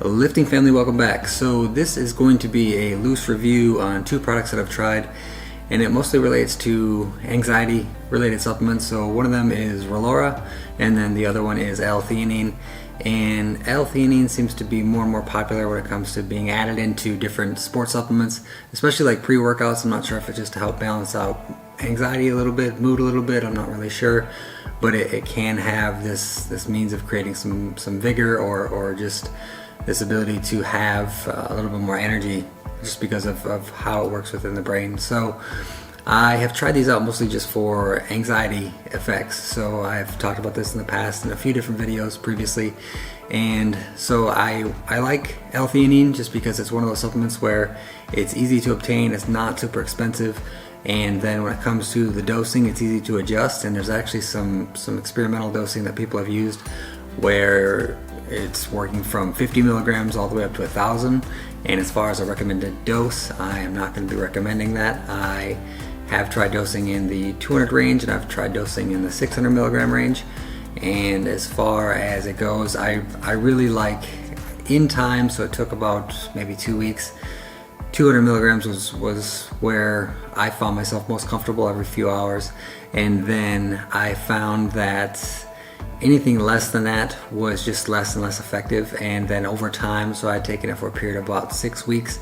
Lifting family, welcome back. So this is going to be a loose review on two products that I've tried, and it mostly relates to anxiety related supplements. So one of them is Relora, and then the other one is L Theanine. And L Theanine seems to be more and more popular when it comes to being added into different sports supplements, especially like pre-workouts. I'm not sure if it's just to help balance out anxiety a little bit, mood a little bit, I'm not really sure, but it can have this means of creating some vigor or just this ability to have a little bit more energy just because of how it works within the brain. So I have tried these out mostly just for anxiety effects. So I've talked about this in the past in a few different videos previously. And so I like L Theanine just because it's one of those supplements where it's easy to obtain, it's not super expensive, and then when it comes to the dosing, it's easy to adjust. And there's actually some experimental dosing that people have used where it's working from 50 milligrams all the way up to 1,000. And as far as a recommended dose, I am not going to be recommending that. I have tried dosing in the 200 range, and I've tried dosing in the 600 milligram range. And as far as it goes, I really like in time, so it took about maybe 2 weeks. 200 milligrams was where I found myself most comfortable every few hours. And then I found that anything less than that was just less and less effective. And then over time, so I'd taken it for a period of about 6 weeks.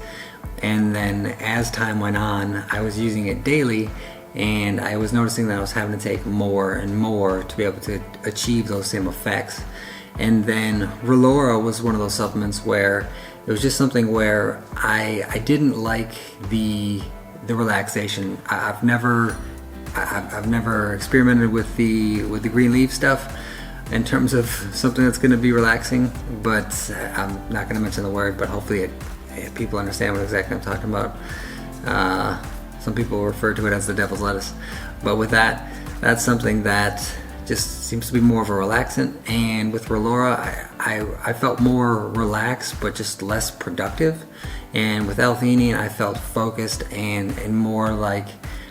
And then as time went on, I was using it daily, and I was noticing that I was having to take more and more to be able to achieve those same effects. And then Relora was one of those supplements where it was just something where I didn't like the relaxation. I've never experimented with the green leaf stuff in terms of something that's going to be relaxing, but I'm not going to mention the word, but hopefully people understand what exactly I'm talking about. Some people refer to it as the devil's lettuce, but with that's something that just seems to be more of a relaxant. And with Relora, I felt more relaxed but just less productive. And with L Theanine, I felt focused and more like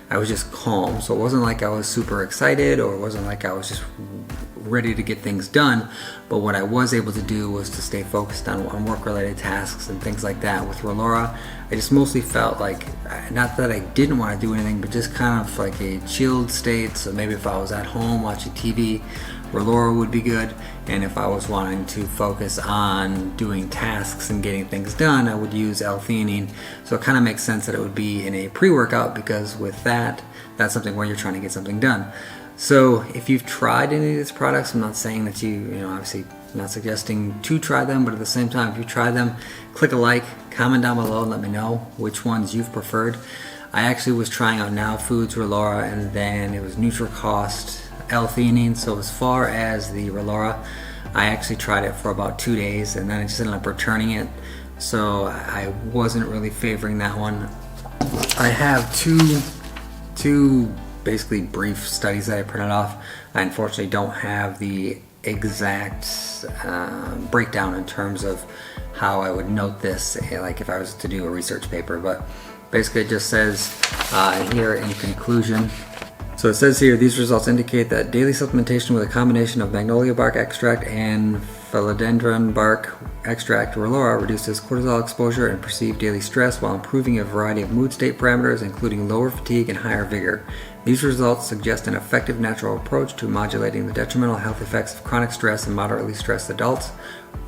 I was just calm. So it wasn't like I was super excited, or it wasn't like I was just ready to get things done, but what I was able to do was to stay focused on work-related tasks and things like that. With Relora, I just mostly felt like, not that I didn't want to do anything, but just kind of like a chilled state. So maybe if I was at home watching TV, Relora would be good, and if I was wanting to focus on doing tasks and getting things done, I would use L Theanine. So it kind of makes sense that it would be in a pre-workout, because with that's something where you're trying to get something done. So if you've tried any of these products, I'm not saying that obviously not suggesting to try them, but at the same time, if you try them, click a like, comment down below and let me know which ones you've preferred. I actually was trying out Now Foods Relora, and then it was Nutricost L Theanine. So as far as the Relora, I actually tried it for about 2 days, and then I just ended up returning it. So I wasn't really favoring that one. I have two basically brief studies that I printed off. I unfortunately don't have the exact breakdown in terms of how I would note this, like if I was to do a research paper, but basically it just says here in conclusion. So it says here, these results indicate that daily supplementation with a combination of Magnolia bark extract and Phellodendron bark extract, Relora, reduces cortisol exposure and perceived daily stress while improving a variety of mood state parameters, including lower fatigue and higher vigor. These results suggest an effective natural approach to modulating the detrimental health effects of chronic stress in moderately stressed adults.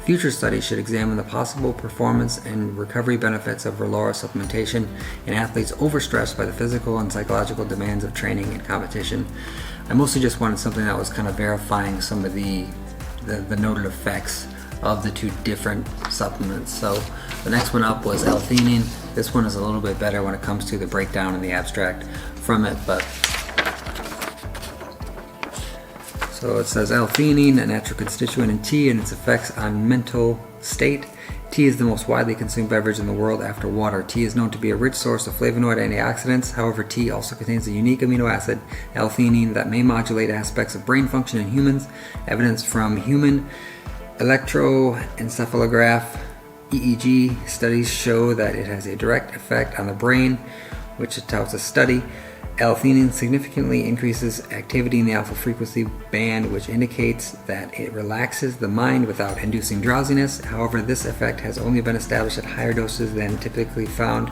Future studies should examine the possible performance and recovery benefits of Relora supplementation in athletes overstressed by the physical and psychological demands of training and competition. I mostly just wanted something that was kind of verifying some of the noted effects of the two different supplements. So the next one up was L Theanine. This one is a little bit better when it comes to the breakdown and the abstract from it, but so it says L Theanine, a natural constituent in tea, and its effects on mental state. Tea is the most widely consumed beverage in the world after water. Tea is known to be a rich source of flavonoid antioxidants. However, tea also contains a unique amino acid, L Theanine, that may modulate aspects of brain function in humans. Evidence from human electroencephalograph EEG studies show that it has a direct effect on the brain, which it touts a study. L Theanine significantly increases activity in the alpha frequency band, which indicates that it relaxes the mind without inducing drowsiness. However, this effect has only been established at higher doses than typically found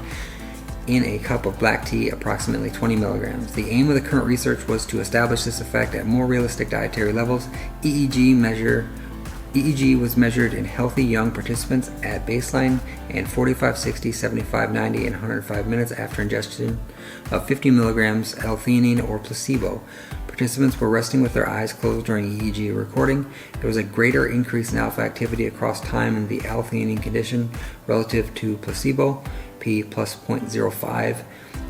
in a cup of black tea, approximately 20 milligrams. The aim of the current research was to establish this effect at more realistic dietary levels. EEG was measured in healthy young participants at baseline and 45, 60, 75, 90, and 105 minutes after ingestion of 50 milligrams L Theanine or placebo. Participants were resting with their eyes closed during EEG recording. There was a greater increase in alpha activity across time in the L Theanine condition relative to placebo, P plus 0.05.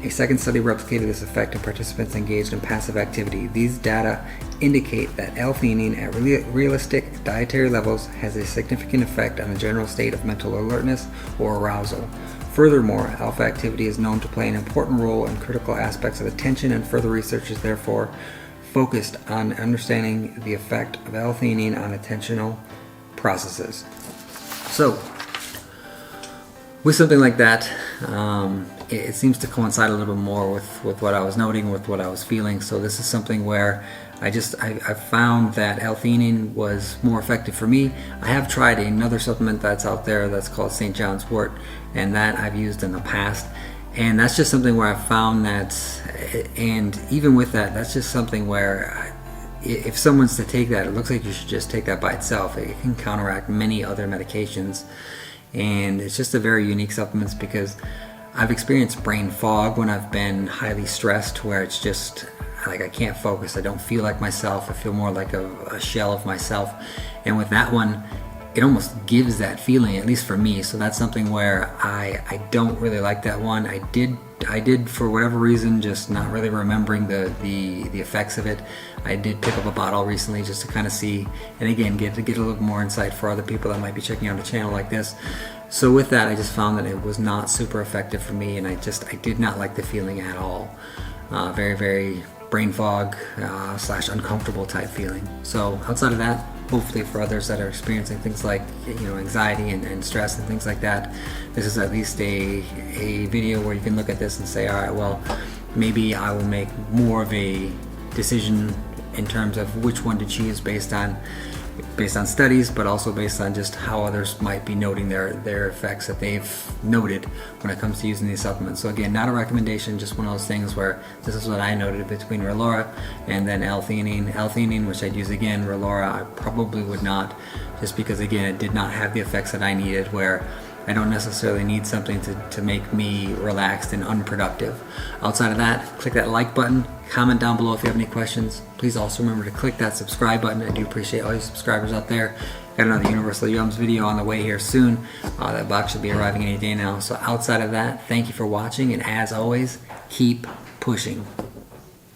A second study replicated this effect in participants engaged in passive activity. These data indicate that L Theanine at realistic dietary levels has a significant effect on the general state of mental alertness or arousal. Furthermore, alpha activity is known to play an important role in critical aspects of attention, and further research is therefore focused on understanding the effect of L Theanine on attentional processes. So, with something like that, it seems to coincide a little bit more with what I was noting, with what I was feeling. So this is something where I found that L Theanine was more effective for me. I have tried another supplement that's out there that's called St. John's wort, and that I've used in the past. And that's just something where I found that, and even with that, that's just something where if someone's to take that, it looks like you should just take that by itself. It can counteract many other medications. And it's just a very unique supplement because I've experienced brain fog when I've been highly stressed, where it's just like I can't focus, I don't feel like myself, I feel more like a shell of myself. And with that one, it almost gives that feeling, at least for me. So that's something where I don't really like that one. I did for whatever reason, just not really remembering the effects of it. I did pick up a bottle recently just to kind of see, and again, get a little more insight for other people that might be checking out a channel like this. So with that, I just found that it was not super effective for me, and I did not like the feeling at all. Very, very brain fog / uncomfortable type feeling. So outside of that, hopefully for others that are experiencing things like anxiety and stress and things like that, this is at least a video where you can look at this and say, all right, well, maybe I will make more of a decision in terms of which one to choose based on studies, but also based on just how others might be noting their effects that they've noted when it comes to using these supplements. So again, not a recommendation, just one of those things where this is what I noted between Relora and then L Theanine. L Theanine, which I'd use again, Relora I probably would not, just because again it did not have the effects that I needed, where I don't necessarily need something to make me relaxed and unproductive. Outside of that, click that like button, comment down below if you have any questions. Please also remember to click that subscribe button. I do appreciate all you subscribers out there. Got another Universal Yums video on the way here soon. That box should be arriving any day now. So outside of that, thank you for watching, and as always, keep pushing.